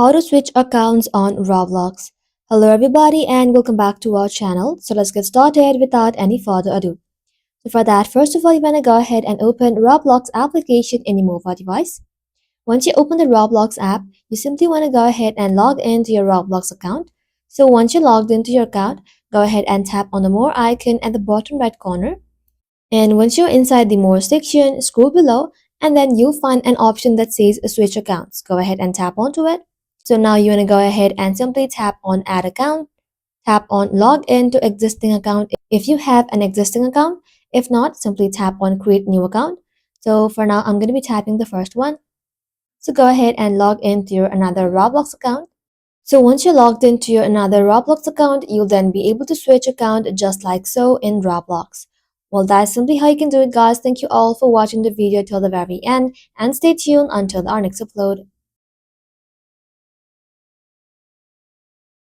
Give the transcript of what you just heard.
How to switch accounts on Roblox. Hello everybody and welcome back to our channel. So let's get started without any further ado. So for that, first of all, you want to go ahead and open Roblox application in your mobile device. Once you open the Roblox app, you simply want to go ahead and log into your Roblox account. So once you're logged into your account, go ahead and tap on the more icon at the bottom right corner. And once you're inside the more section, scroll below and then you'll find an option that says switch accounts. Go ahead and tap onto it. So now you want to go ahead and simply tap on add account, tap on log in to existing account if you have an existing account. If not, simply tap on create new account. So for now, I'm going to be tapping the first one. So go ahead and log into your another Roblox account. So once you're logged into your another Roblox account, you'll then be able to switch account just like so in Roblox. Well, that's simply how you can do it, guys. Thank you all for watching the video till the very end and stay tuned until our next upload.